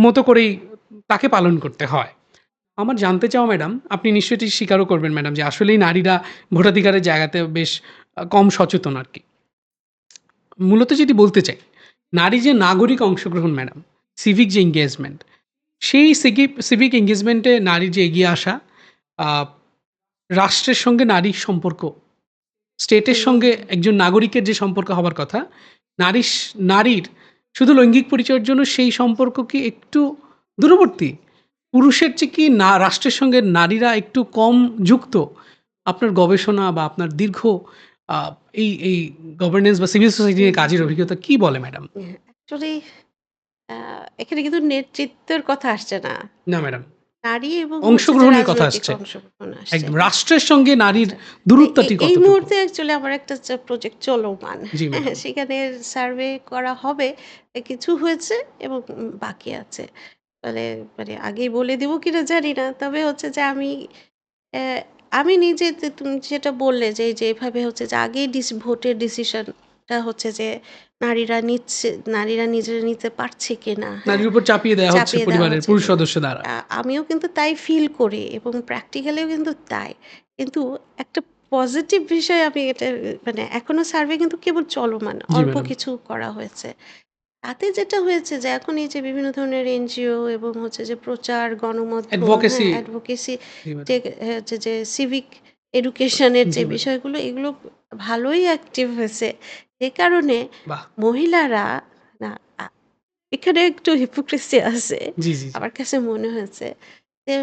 মতো করেই তাকে পালন করতে হয়। আমার জানতে চাওয়া ম্যাডাম, আপনি নিশ্চয়ই এটি স্বীকারও করবেন ম্যাডাম যে আসলেই নারীরা ভোটাধিকারের জায়গাতে বেশ কম সচেতন আরকি। মূলত যেটি বলতে চাই, নারী যে নাগরিক অংশগ্রহণ ম্যাডাম, সিভিক যে এনগেজমেন্ট, সেই সিভিক এনগেজমেন্টে নারীর যে এগিয়ে আসা, আ রাষ্ট্রের সঙ্গে নারীর সম্পর্ক, স্টেটের হুম, সঙ্গে একজন নাগরিকের যে সম্পর্ক হবার কথা, নারীর শুধু লৈঙ্গিক পরিচয়ের জন্য সেই সম্পর্ক কি একটু দূরবর্তী? পুরুষের চেয়ে কি না রাষ্ট্রের সঙ্গে নারীরা একটু কম যুক্ত? আপনার গবেষণা বা আপনার দীর্ঘ আ এই গভর্নেন্স বা সিভিল সোসাইটি হুম, নিয়ে কাজের অভিজ্ঞতা কি বলে ম্যাডাম? অ্যাকচুয়ালি আ এখানে কিন্তু নেতৃত্বের কথা আসছে না। না ম্যাডাম, নারী এবং হচ্ছে যে অংশগ্রহণের কথা রাজনৈতিক আসছে। অংশগ্রহণ আসছে। একদম রাষ্ট্রের সঙ্গে নারীর আচ্ছা। তো দূরত্বটি এই কতটুকু? মুহূর্তে অ্যাকচুয়ালি আমার একটা প্রজেক্ট চলমান। জি হ্যাঁ, ম্যাডাম। সেখানে সার্ভে করা হবে। কিছু হয়েছে এবং বাকি আছে। মানে মানে আগেই বলে দিব কিনা জানি না। তবে হচ্ছে যে অ্যা আমি নিজে তুমি যেটা বললে যে, এই যে এভাবে হচ্ছে যে আগেই ভোটের ডিসিশনটা হচ্ছে যে নারীরা নিচ্ছে, নারীরা নিজেরা নিতে পারছে কিনা, হ্যাঁ? নারীর উপর চাপিয়ে দেয়া হচ্ছে চাপিয়ে দেওয়া পরিবারের হচ্ছে পুরুষ কিনা। সদস্য দ্বারা। আমিও কিন্তু তাই ফিল করি এবং প্র্যাকটিক্যালিও কিন্তু তাই। কিন্তু একটা পজিটিভ বিষয় আমি এটা মানে এখনো সার্ভে কিন্তু কেবল চলমান। জি অল্প ম্যাডাম। কিছু করা হয়েছে। তাতে যেটা হয়েছে যে এখন এই যে বিভিন্ন ধরনের এনজিও এবং হচ্ছে যে প্রচার, গণমাধ্যম, হ্যাঁ, অ্যাডভোকেসি। অ্যাডভোকেসি জি যে ম্যাডাম। হচ্ছে যে সিভিক এডুকেশনের জি যে ম্যাডাম। বিষয়গুলো এগুলো ভালোই অ্যাক্টিভ হয়েছে। যে কারণে বাহ! মহিলারা না আ এখানে একটু হিপোক্রিসি আছে। জি, জি, জি। আমার কাছে মনে হয়েছে যে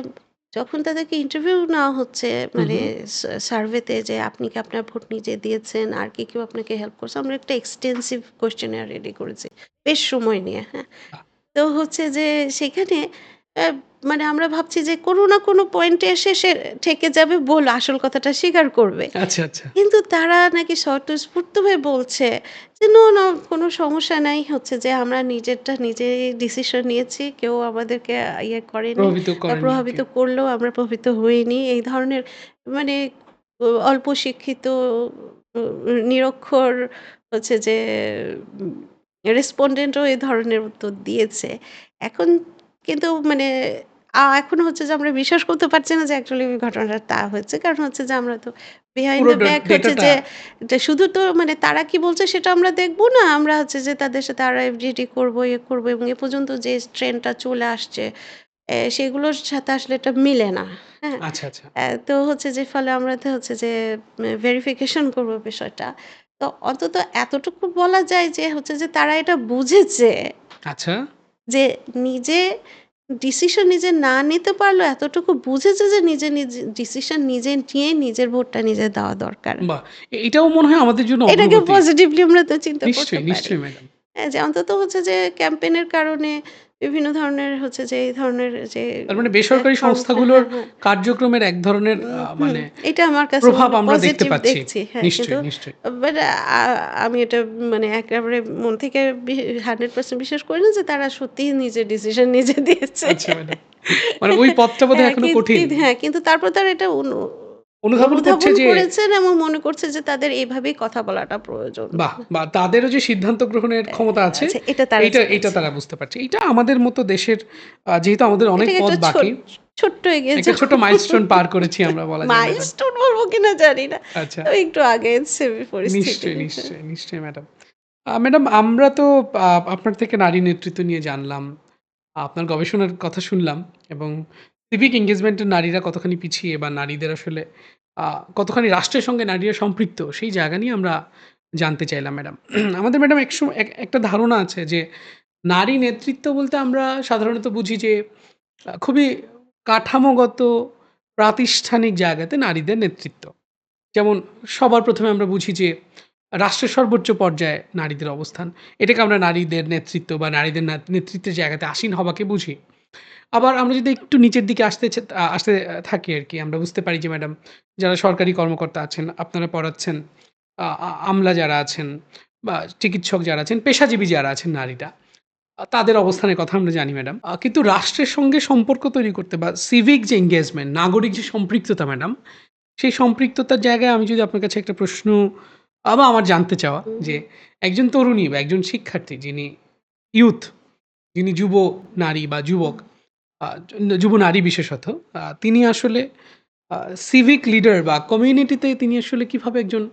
যখন তাদেরকে ইন্টারভিউ নেওয়া হচ্ছে হু, মানে হু। সার্ভেতে যে আপনি কি আপনার ভোট নিজে দিয়েছেন আর কি কেউ আপনাকে হেল্প করছে আমরা একটা এক্সটেন্সিভ কোয়েশ্চেনার রেডি করেছি বেশ সময় নিয়ে, হ্যাঁ? বাহ! তো হচ্ছে যে সেখানে অ্যা মানে আমরা ভাবছি যে কোনো না কোনো পয়েন্টে এসে সে ঠেকে যাবে, বলল আসল কথাটা স্বীকার করবে। আচ্ছা, আচ্ছা। কিন্তু তারা নাকি স্বতঃস্ফূর্তভাবে বলছে যে, "নো, নো কোনো সমস্যা নাই। হচ্ছে যে আমরা নিজেরটা নিজেই ডিসিশন নিয়েছি। কেউ আমাদেরকে ইয়ে করেনি। প্রভাবিত করেনি আরকি। প্রভাবিত করলেও আমরা প্রভাবিত হইনি।" এই ধরনের মানে অল্প শিক্ষিত উ নিরক্ষর হচ্ছে যে উম রেসপন্ডেন্টও এ ধরনের উত্তর দিয়েছে। এখন কিন্তু মানে এখন হচ্ছে যে আমরা বিশ্বাস করতে পারছি না যে অ্যাকচুয়ালি ঘটনাটা তা হয়েছে। কারণ হচ্ছে যে আমরা তো বিহাইন্ড পুরো দ্য ব্যাক হচ্ছে ডেটাটা। যে শুধু তো মানে তারা কি বলছে সেটা আমরা দেখব না। আমরা হচ্ছে যে তাদের সাথে RFDD করব, ইয়ে করব এবং এ পর্যন্ত যে ট্রেন্ডটা চলে আসছে সেগুলোর সাথে আসলে এটা মিলে না। হ্যাঁ? আচ্ছা, আচ্ছা। তো হচ্ছে যে ফলে আমরা তো হচ্ছে যে ভেরিফিকেশন করব বিষয়টা। তো অন্তত এতটুকু বলা যায় যে হচ্ছে যে তারা এটা বুঝেছে আচ্ছা। যে নিজে ডিসিশন নিজে না নিতে পারলেও এতটুকু বুঝেছে যে নিজে ডিসিশন নিজে নিয়ে নিজের ভোটটা নিজে দেওয়া দরকার। বাহ! এটাও মনে হয় আমাদের জন্য এটাকে অগ্রগতি। পজিটিভলি আমরা তো চিন্তা করতে নিশ্চয়ই, পারি। নিশ্চয়ই ম্যাডাম। হ্যাঁ, যে অন্তত হচ্ছে যে ক্যাম্পেইন এর কারণে বিভিন্ন ধরনের হচ্ছে যে এই ধরনের যে তার মানে বেসরকারি প্ল্যাটফর্ম সংস্থাগুলোর হ্যাঁ, হ্যাঁ। কার্যক্রমের এক ধরনের হুম, মানে এটা আমার কাছে প্রভাব মানে আমরা দেখতে পজিটিভ পাচ্ছি। দেখছি। হ্যাঁ, কিন্তু নিশ্চয়ই, নিশ্চয়ই। বাট আমি এটা মানে একেবারে মন থেকে 100% বিশ্বাস করি না যে তারা সত্যিই নিজের ডিসিশন নিজে দিয়েছে। আচ্ছা ম্যাডাম। মানে ওই পথটা বোধহয় হ্যাঁ, এখনো কঠিন। হ্যাঁ, কিন্তু তারপর তারা এটা অনুধাবন করছে অনুধাবন যে করেছেন এবং মনে করছে যে তাদের এভাবেই কথা বলাটা প্রয়োজন। বাহ! তাদেরও যে সিদ্ধান্ত গ্রহণের ক্ষমতা আছে, আচ্ছা এটা তারা এইটা জেনেছে। তারা বুঝতে পারছে। এইটা আমাদের মতো দেশের যেহেতু আমাদের অনেক এটাকে পথ একটা বাকি, ছোট্ট এগিয়ে একটা ছোট্ট যাওয়া। মাইলস্টোন পার করেছি আমরা বলা যায় ম্যাডাম। মাইলস্টোন বলব কিনা জানি না। আচ্ছা। তবে একটু আগেছে পরিস্থিতি। নিশ্চয়ই, নিশ্চয়ই, নিশ্চয়ই ম্যাডাম। ম্যাডাম আমরা তো আপনার থেকে নারী নেতৃত্ব নিয়ে জানলাম। আপনার গবেষণার কথা শুনলাম এবং সিভিক এনগেজমেন্ট এ নারীরা কতখানি পিছিয়ে বা নারীদের আসলে আ কতখানি রাষ্ট্রের সঙ্গে নারীরা সম্পৃক্ত সেই জায়গা নিয়ে আমরা জানতে চাইলাম ম্যাডাম। আমাদের ম্যাডাম একটা ধারণা আছে যে নারী নেতৃত্ব বলতে আমরা সাধারণত বুঝি যে খুবই কাঠামোগত প্রাতিষ্ঠানিক জায়গাতে নারীদের নেতৃত্ব। যেমন সবার ১ম এ আমরা বুঝি যে রাষ্ট্রের সর্বোচ্চ পর্যায়ে নারীদের অবস্থান। এটাকে আমরা নারীদের নেতৃত্ব বা নারীদের নেতৃত্বের জায়গাতে আসীন হওয়াকে বুঝি। আবার আমরা যদি একটু নিচের দিকে আসতে থাকি আরকি, আমরা বুঝতে পারি যে ম্যাডাম যারা সরকারি কর্মকর্তা আছেন, আপনারা পড়াচ্ছেন, আ আ আমলা যারা আছেন বা চিকিৎসক যারা আছেন, পেশাজীবী যারা আছেন নারীরা, তাদের অবস্থানের কথা আমরা জানি ম্যাডাম। কিন্তু রাষ্ট্রের সঙ্গে সম্পর্ক তৈরি করতে বা সিভিক যে এনগেজমেন্ট, নাগরিক যে সম্পৃক্ততা ম্যাডাম, সেই সম্পৃক্ততার জায়গায় আমি যদি আপনার কাছে একটা প্রশ্ন বা আমার জানতে চাওয়া হুম, যে একজন তরুণী বা একজন শিক্ষার্থী যিনি ইয়ুথ, যিনি যুব নারী বা যুবক, হুম। আ যুব নারী বিশেষত, তিনি আসলে আ সিভিক লিডার বা কমিউনিটিতে তিনি আসলে কিভাবে একজন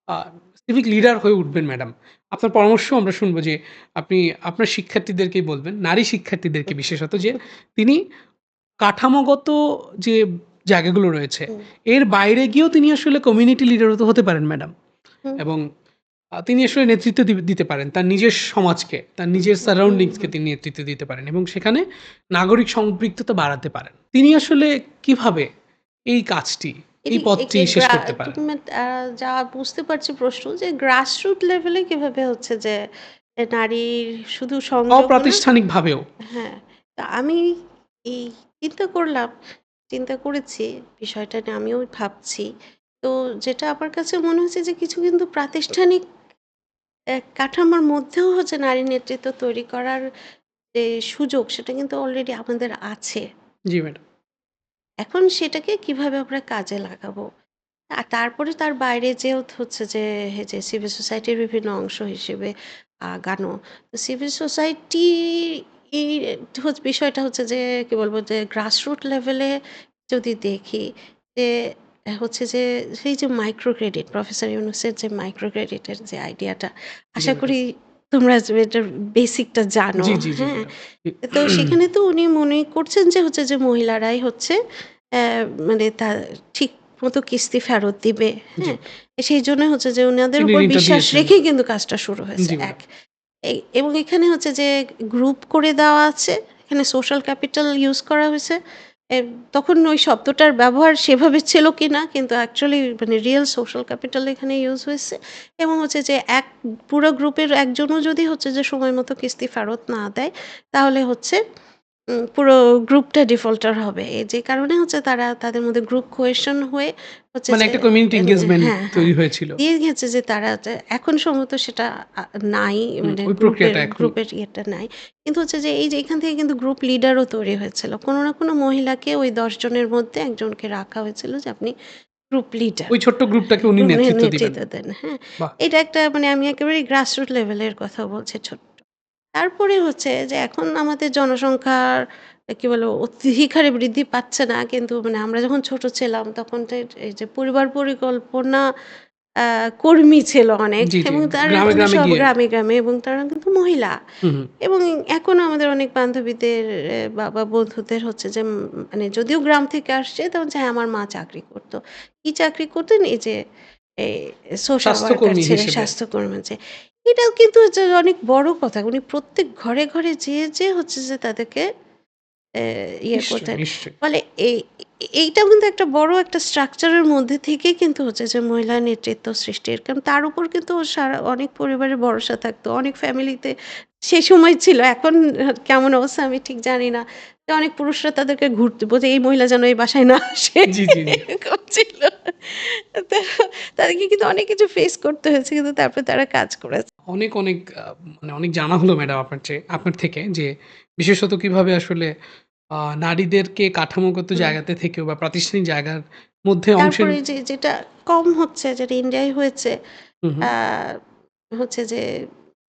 আ সিভিক লিডার হয়ে উঠবেন ম্যাডাম? আপনার পরামর্শ আমরা শুনবো যে আপনি আপনার শিক্ষার্থীদেরকেই বলবেন, নারী শিক্ষার্থীদেরকে বিশেষত যে তিনি কাঠামোগত যে জায়গাগুলো রয়েছে, হুম, এর বাইরে গিয়েও তিনি আসলে কমিউনিটি লিডারও তো হতে পারেন ম্যাডাম। হুম, এবং তিনি আসলে নেতৃত্ব দিতে পারেন। তার নিজের সমাজকে, তার নিজের হুম, হুম, সারাউন্ডিংস কে হুম। তিনি নেতৃত্ব দিতে পারেন এবং সেখানে নাগরিক সম্পৃক্ততা বাড়াতে পারেন। তিনি আসলে কিভাবে এই কাজটি, এই এটি পথটি একে শেষ করতে পারেন? তুমি যা বুঝতে পারছি প্রশ্ন যে গ্রাসরুট লেভেলে কিভাবে হচ্ছে যে নারীর শুধু সংযোগও না অপ্রাতিষ্ঠানিকভাবেও। হ্যাঁ, তো আমি এই চিন্তা করলাম, চিন্তা করেছি বিষয়টা নিয়ে আমিও ভাবছি। তো যেটা আমার কাছে মনে হচ্ছে যে কিছু কিন্তু প্রাতিষ্ঠানিক কাঠামোর মধ্যেও হচ্ছে নারী নেতৃত্ব তৈরি করার যে সুযোগ সেটা কিন্তু অলরেডি আমাদের আছে। জি ম্যাডাম। এখন সেটাকে কিভাবে আমরা কাজে লাগাবো? আর তারপরে তার বাইরে যেও হচ্ছে যে এই যে সিভিল সোসাইটির বিভিন্ন অংশ হিসেবে আগানো। তো সিভিল সোসাইটি এই বিষয়টা হচ্ছে যে কি বলবো যে গ্রাসরুট লেভেলে যদি দেখি যে হচ্ছে যে সেই যে মাইক্রো ক্রেডিট প্রফেসর ইউনূসের যে মাইক্রো ক্রেডিটের যে আইডিয়াটা জি আশা ম্যাডাম। করি তোমরা এটার বেসিকটা জানো, জি, জি, জি হ্যাঁ? ম্যাডাম। তো সেখানে তো উনি মনে করছেন যে হচ্ছে যে মহিলারাই হচ্ছে অ্যা মানে তা ঠিক মতো কিস্তি ফেরত দিবে, জি। হ্যাঁ? সেইজন্য হচ্ছে যে উনাদের তিনি উপর ঋণটা বিশ্বাস দিয়েছেন। রেখেই কিন্তু কাজটা শুরু হয়েছে জি ১ ম্যাডাম। এবং এখানে হচ্ছে যে গ্রুপ করে দেওয়া আছে। এখানে সোশ্যাল ক্যাপিটাল ইউজ করা হইছে। এ তখন ওই শব্দটার ব্যবহার সেভাবে ছিল কিনা কিন্তু অ্যাকচুয়ালি মানে রিয়াল সোশ্যাল ক্যাপিটাল এখানে ইউজ হয়েছে এবং হচ্ছে যে পুরো গ্রুপের একজনও যদি হচ্ছে যে সময় মতো কিস্তি ফেরত না দেয় তাহলে হচ্ছে পুরো গ্রুপটা ডিফল্টার হবে। যে কারণে হচ্ছে তারা তাদের মধ্যে গ্রুপ কোহেশন হয়ে হচ্ছে মানে যে একটা কমিউনিটি এনগেজমেন্ট হ্যাঁ, হ্যাঁ। তৈরি হয়েছিল। দিয়ে গেছে যে তারা যে এখন সম্ভবত সেটা নাই মানে ওই গ্রুপের প্রক্রিয়াটা এখন গ্রুপের ইয়েটা নাই। কিন্তু হচ্ছে যে এই যে এখান থেকে কিন্তু গ্রুপ লিডারও তৈরি হয়েছিল। কোনো না কোনো মহিলাকে ওই ১০ জনের মধ্যে একজনকে রাখা হয়েছিল যে আপনি গ্রুপ লিডার। ওই ছোট্ট গ্রুপটাকে উনি গ্রুপ নেতৃত্ব দিবেন। নেতৃত্ব দেন, হ্যাঁ? বাহ! এটা একটা মানে আমি একেবারেই গ্রাসরুট লেভেলের কথা বলছি ছোট্ট। তারপরে হচ্ছে যে এখন আমাদের জনসংখ্যার কি বলবো অত্যধিক হারে বৃদ্ধি পাচ্ছে না। কিন্তু মানে আমরা যখন ছোট ছিলাম তখন তো এই যে পরিবার পরিকল্পনা আ কর্মী ছিল অনেক জি, জি। এবং তারা গ্রামে, কিন্তু গ্রামে সব গিয়ে গ্রামে, গ্রামে এবং তারা কিন্তু মহিলা। হুম, হুম। এবং এখনো আমাদের অনেক বান্ধবীদের বা বন্ধুদের হচ্ছে যে মানে যদিও গ্রাম থেকে আসছে তখন যে হ্যাঁ, আমার মা চাকরি করত। কি চাকরি করতেন? এই যে এই সোশ্যাল ওয়ার্কার স্বাস্থ্যকর্মী ছিলেন, হিসেবে। স্বাস্থ্যকর্মী যে এটাও কিন্তু হচ্ছে অনেক বড় কথা। উনি প্রত্যেক ঘরে, ঘরে যেয়ে হচ্ছে যে তাদেরকে এ ইয়ে নিশ্চয়ই, করতেন। নিশ্চয়ই। ফলে এইটাও কিন্তু একটা বড় একটা স্ট্রাকচার এর মধ্যে থেকেই কিন্তু হচ্ছে যে মহিলা নেতৃত্ব সৃষ্টির। কারণ তার উপর কিন্তু অনেক পরিবারের ভরসা থাকতো। অনেক ফ্যামিলিতে সে সময় ছিল। এখন কেমন অবস্থা আমি ঠিক জানি না। যে অনেক পুরুষরা তাদেরকে ঘুরতে বলছে, "এই মহিলা যেন এই বাসায় না আসে।" জি, জি, জি। এরকম ছিল। তো তাদেরকে কিন্তু অনেক কিছু ফেস করতে হয়েছে কিন্তু তারপরে তারা কাজ করেছে। অনেক, অনেক মানে অনেক জানা হলো ম্যাডাম আপনার থেকে যে বিশেষত কিভাবে আসলে আ নারীদেরকে কাঠামোগত হুম। জায়গাতে থেকেও বা প্রাতিষ্ঠানিক জায়গার মধ্যে অংশের তারপরে যেটা কম হচ্ছে যেটা ইন্ডিয়ায় হয়েছে হুম, হুম। আ হচ্ছে যে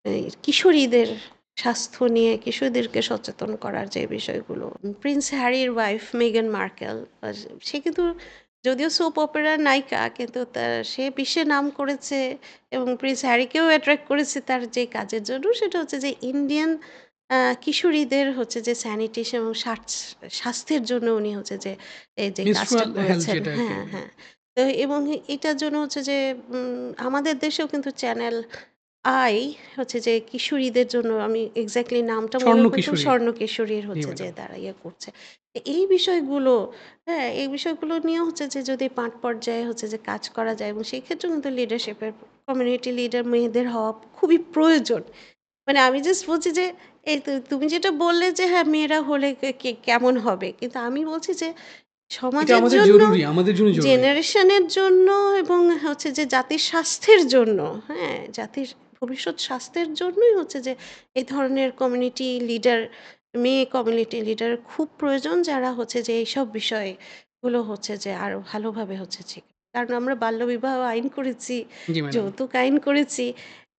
এই কিশোরীদের স্বাস্থ্য নিয়ে কিশোরীদেরকে সচেতন করার যে বিষয়গুলো। প্রিন্স হ্যারির ওয়াইফ মেগান মার্কেল সে কিন্তু যদিও সোপ অপেরার নায়িকা কিন্তু সে বিশ্বে নাম করেছে এবং প্রিন্স হ্যারিকেও অ্যাট্রাক্ট করেছে তার যে কাজের জন্য সেটা হচ্ছে যে ইন্ডিয়ান কিশোরীদের হচ্ছে যে স্যানিটেশন এবং স্বাস্থ্যের জন্য উনি হচ্ছে যে এই যে কাজটা মেনস্ট্রুয়াল হেলথ করেছেন যেটা আরকি। হ্যাঁ, হ্যাঁ। তো এবং এটার জন্য হচ্ছে যে আমাদের দেশেও কিন্তু চ্যানেল আই হচ্ছে যে কিশোরীদের জন্য আমি এক্সাক্টলি নামটা মনে স্বর্ণ করতে কিশোরী। স্বর্ণ কিশোরীর জি হচ্ছে যে ম্যাডাম। তারা ইয়ে করছে। এই বিষয়গুলো হ্যাঁ, এই বিষয়গুলো নিয়ে হচ্ছে যে যদি মাঠ পর্যায়ে হচ্ছে যে কাজ করা যায় এবং সেই ক্ষেত্রেও কিন্তু লিডারশিপের কমিউনিটি লিডার মেয়েদের হওয়া খুবই প্রয়োজন। মানে আমি জাস্ট বলছি যে এই তুমি যেটা বললে যে হ্যাঁ, মেয়েরা হলে কেমন হবে? কিন্তু আমি বলছি যে এটা সমাজের আমাদের জন্য, জরুরি, আমাদের জন্য জরুরি। জেনারেশনের জন্য এবং হচ্ছে যে জাতির স্বাস্থ্যের জন্য, হ্যাঁ? জাতির ভবিষ্যৎ স্বাস্থ্যের জন্যই হচ্ছে যে এই ধরনের কমিউনিটি লিডার, মেয়ে কমিউনিটি লিডার খুব প্রয়োজন যারা হচ্ছে যে এইসব বিষয়গুলো হচ্ছে যে আরো ভালোভাবে হচ্ছে কারণ আমরা বাল্যবিবাহ আইন করেছি, জি ম্যাডাম। যৌতুক আইন করেছি,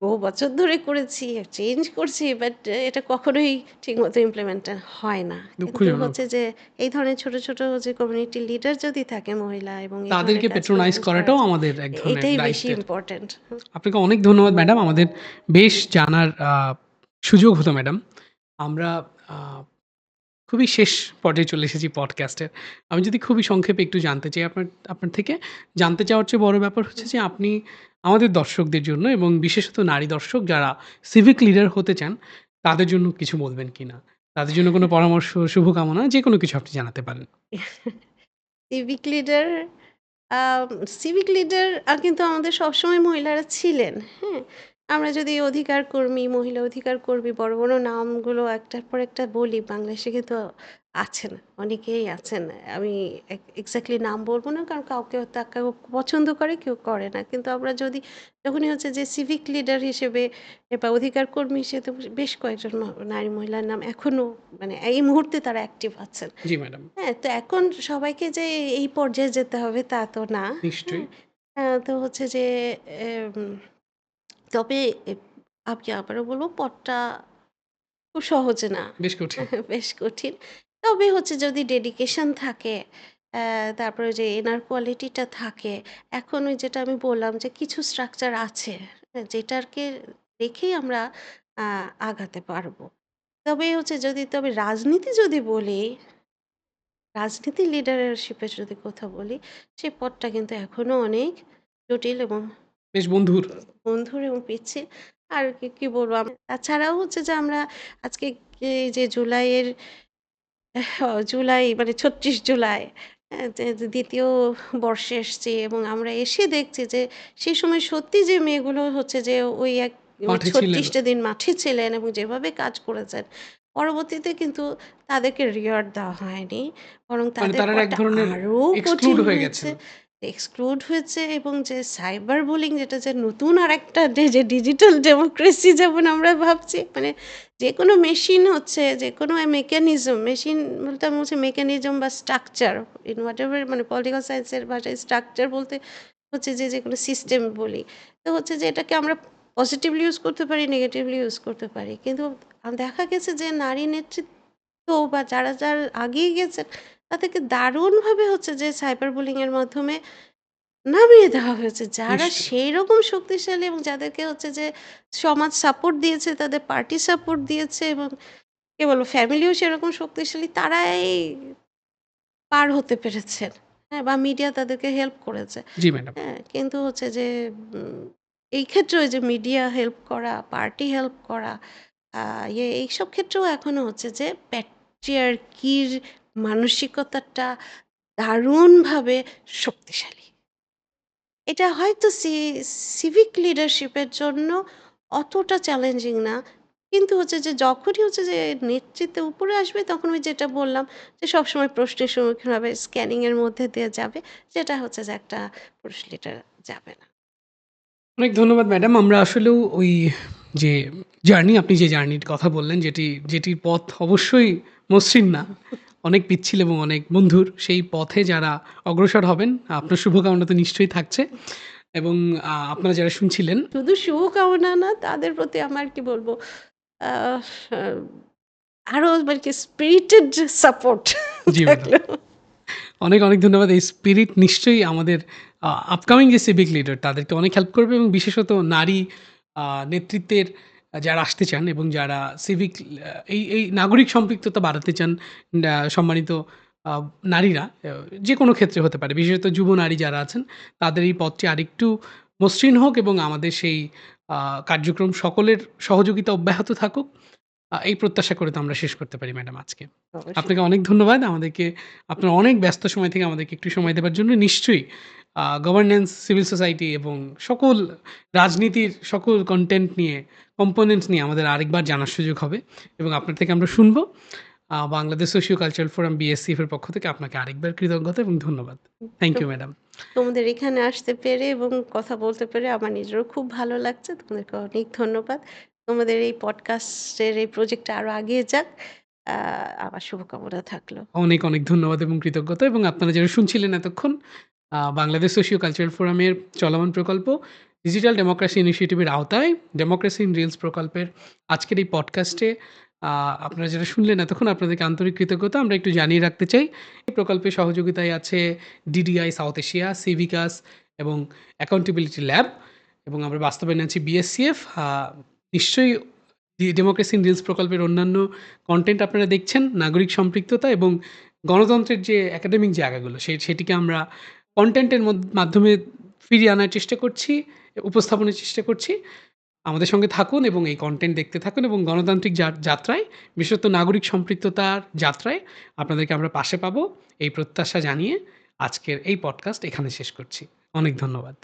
বহু বছর ধরে করেছি, চেঞ্জ করছি বাট এটা কখনোই ঠিকমতো ইমপ্লিমেন্ট হয় না। কিন্তু দুঃখজনক। হচ্ছে যে এই ধরনের ছোট, ছোট যে কমিউনিটি লিডার যদি থাকে মহিলা এবং এই ধরনের তাদেরকে কাজগুলো প্যাট্রোনাইজ যদি করা করাটাও যায়, আমাদের এক ধরনের এটাই বেশি দায়িত্বের। ইম্পোর্টেন্ট। আপনাকে অনেক ধন্যবাদ ম্যাডাম। আমাদের বেশ জানার সুযোগ হলো ম্যাডাম। আমরা আ খুবই শেষ পর্যায়ে চলে এসেছি পডকাস্টের। আমি যদি খুবই সংক্ষেপে একটু জানতে চাই আপনার আপনার থেকে, জানতে চাওয়ার চেয়ে বড় ব্যাপার হচ্ছে যে আপনি আমাদের দর্শকদের জন্য এবং বিশেষত নারী দর্শক যারা সিভিক লিডার হতে চান, তাদের জন্য কিছু বলবেন কিনা? তাদের জন্য কোনো পরামর্শ, শুভকামনা যেকোনো কিছু আপনি জানাতে পারেন। সিভিক লিডার আম সিভিক লিডার কিন্তু আমাদের সবসময় মহিলারা ছিলেন। হ্যাঁ? আমরা যদি অধিকার কর্মী, মহিলা অধিকার কর্মী বড়, বড় নামগুলো একটার পর একটা বলি, বাংলাদেশে কিন্তু আছেন, অনেকেই আছেন। আমি এক্সাক্টলি নাম বলব না, কারণ কাউকে কেউ পছন্দ করে, কেউ করে না। কিন্তু আমরা যদি যখনই হচ্ছে যে সিভিক লিডার হিসেবে বা অধিকার কর্মী হিসেবে বেশ কয়েকজন নারী মহিলার নাম এখনো মানে এই মুহূর্তে তারা অ্যাক্টিভ আছেন। জি ম্যাডাম। হ্যাঁ, তো এখন সবাইকে যে এই পর্যায়ে যেতে হবে তা তো না। নিশ্চয়ই। হ্যাঁ? তো হচ্ছে যে এম তবে এ আমি আবারও বলব, পথটা খুব সহজ না। বেশ কঠিন। বেশ কঠিন। তবে হচ্ছে যদি ডেডিকেশন থাকে, তারপরে যে ইনার কোয়ালিটিটা থাকে, এখন ওই যেটা আমি বললাম যে কিছু স্ট্রাকচার আছে, যেটাকে রেখেই আমরা আ আগাতে পারবো। তবে হচ্ছে তবে রাজনীতি যদি বলি, রাজনীতি লিডারশিপের যদি কথা বলি, সেই পথটা কিন্তু এখনো অনেক জটিল এবং বেশ বন্ধুর। বন্ধুর এবং পিচ্ছিল। আর কি বলবো? তাছাড়াও হচ্ছে যে আমরা আজকে এই যে জুলাইয়ের জুলাই মানে ৩৬ জুলাই, যে ২য় বর্ষে এসছি এবং আমরা এসে দেখছি যে সেই সময় সত্যি যে মেয়েগুলো হচ্ছে যে ওই মাঠে ছিলেন। ৩৬ টা দিন মাঠে ছিলেন এবং যেভাবে কাজ করেছেন, পরবর্তীতে কিন্তু তাদেরকে রিওয়ার্ড দেওয়া হয়নি। বরং মানে তাদের তারা এক পথটা ধরনের আরো এক্সক্লুড কঠিন হয়ে হয়েছে। গেছেন। এক্সক্লুড হয়েছে এবং যে সাইবার বুলিং, যেটা যে নতুন আরেকটা যে ডিজিটাল ডেমোক্রেসি যেমন আমরা ভাবছি, মানে যেকোনো মেশিন হচ্ছে, যেকোনো মেকানিজম, মেশিন বলতে আমি বলছি মেকানিজম বা স্ট্রাকচার ইন হোয়াটএভার, মানে পলিটিক্যাল সায়েন্সের ভাষায় স্ট্রাকচার বলতে হচ্ছে যে যেকোনো সিস্টেম বলি। তো হচ্ছে যে এটাকে আমরা পজিটিভলি ইউজ করতে পারি, নেগেটিভলি ইউজ করতে পারি। কিন্তু দেখা গেছে যে নারী নেতৃত্ব বা যারা আগিয়ে গেছেন, তাদেরকে দারুণভাবে হচ্ছে যে সাইবার বুলিং এর মাধ্যমে নামিয়ে দেওয়া হয়েছে। যারা নিশ্চয়ই। সেইরকম শক্তিশালী এবং যাদেরকে হচ্ছে যে সমাজ সাপোর্ট দিয়েছে, তাদের পার্টি সাপোর্ট দিয়েছে এবং কি বলবো, ফ্যামিলিও সেরকম শক্তিশালী, তারাই পার হতে পেরেছেন। হ্যাঁ? বা মিডিয়া তাদেরকে হেল্প করেছে। জি ম্যাডাম। হ্যাঁ? কিন্তু হচ্ছে যে উম এই ক্ষেত্রেও এই যে মিডিয়া হেল্প করা, পার্টি হেল্প করা, আ এইসব ক্ষেত্রেও এখনো হচ্ছে যে প্যাট্রিয়ার্কির মানসিকতাটা দারুণভাবে শক্তিশালী। এটা হয়তো সিভিক লিডারশিপের জন্য অতটা চ্যালেঞ্জিং না। কিন্তু হচ্ছে যে যখনই হচ্ছে যে নেতৃত্বে উপরে আসবে, তখন ওই যেটা বললাম যে সবসময় প্রশ্নের সম্মুখীন হবে, স্ক্যানিং এর মধ্যে দিয়ে যাবে। যেটা হচ্ছে যে একটা পুরুষ লিডার যাবে না। অনেক ধন্যবাদ ম্যাডাম। আমরা আসলেও ওই যে জার্নি, আপনি যে জার্নির কথা বললেন, যেটির পথ অবশ্যই মসৃণ না। অনেক পিচ্ছিল এবং অনেক বন্ধুর। সেই পথে যারা অগ্রসর হবেন, আপনার শুভকামনা তো নিশ্চয়ই থাকছে। এবং আপনারা যারা শুনছিলেন। শুধু শুভকামনা না, তাদের প্রতি আমার কি বলবো, আহ আরো মানে কি স্পিরিটেড সাপোর্ট জি ম্যাডাম। থাকলো। অনেক ধন্যবাদ। এই স্পিরিট নিশ্চয়ই আমাদের আপকামিং যে সিভিক লিডার তাদেরকে অনেক হেল্প করবে এবং বিশেষত নারী আ নেতৃত্বের যারা আসতে চান এবং যারা সিভিক এই নাগরিক সম্পৃক্ততা বাড়াতে চান, সম্মানিত আ নারীরা, যেকোনো ক্ষেত্রে হতে পারে। বিশেষত যুব নারী যারা আছেন, তাদের এই পথটি আরেকটু মসৃণ হোক এবং আমাদের সেই আ কার্যক্রম সকলের সহযোগিতা অব্যাহত থাকুক। এই প্রত্যাশা করে তো আমরা শেষ করতে পারি ম্যাডাম আজকে। অবশ্যই। আপনাকে অনেক ধন্যবাদ। আপনার অনেক ব্যস্ত সময় থেকে আমাদেরকে একটু সময় দেবার জন্য। নিশ্চয়ই গভর্নেন্স, সিভিল সোসাইটি এবং সকল রাজনীতির সকল কম্পোনেন্টস নিয়ে আমাদের আরেকবার জানার সুযোগ হবে এবং আপনার থেকে আমরা শুনবো। বাংলাদেশ সোশিও কালচারাল ফোরাম বিএসসিএফ এর পক্ষ থেকে আপনাকে আরেকবার কৃতজ্ঞতা এবং ধন্যবাদ। থ্যাংক তো ইউ ম্যাডাম। তোমাদের এখানে আসতে পেরে এবং কথা বলতে পেরে আমার নিজেরও খুব ভালো লাগছে। তোমাদেরকে অনেক ধন্যবাদ। তোমাদের এই পডকাস্টের এই প্রজেক্টটা আরো এগিয়ে যাক। আ আমার শুভকামনা থাকলো। অনেক ধন্যবাদ এবং কৃতজ্ঞতা এবং আপনারা যারা শুনছিলেন এতক্ষণ, বাংলাদেশ সোশিও কালচারাল ফোরামের চলমান প্রকল্প ডিজিটাল ডেমোক্রেসি ইনিশিয়েটিভের আওতায় ডেমোক্রেসি ইন রিলস প্রকল্পের আজকের এই পডকাস্টে আপনারা যারা শুনলেন এতক্ষণ, আপনাদেরকে আন্তরিক কৃতজ্ঞতা। আমরা একটু জানিয়ে রাখতে চাই, এই প্রকল্পের সহযোগিতায় আছে ডিডিআই সাউথ এশিয়া, সিভিকাস এবং অ্যাকাউন্টেবিলিটি ল্যাব এবং আমরা বাস্তবায়নে আছি বিএসসিএফ। নিশ্চয়ই ডেমোক্রেসি ইন রিলস প্রকল্পের অন্যান্য কনটেন্ট আপনারা দেখছেন, নাগরিক সম্পৃক্ততা এবং গণতন্ত্রের যে একাডেমিক জায়গাগুলো সেটিকে আমরা কনটেন্টের মাধ্যমে ফিরিয়ে আনার চেষ্টা করছি, উপস্থাপনের চেষ্টা করছি। আমাদের সঙ্গে থাকুন এবং এই কনটেন্ট দেখতে থাকুন এবং গণতান্ত্রিক যাত্রায়, বিশেষত নাগরিক সম্পৃক্ততার যাত্রায় আপনাদেরকে আমরা পাশে পাবো, এই প্রত্যাশা জানিয়ে আজকের এই পডকাস্ট এখানে শেষ করছি। অনেক ধন্যবাদ।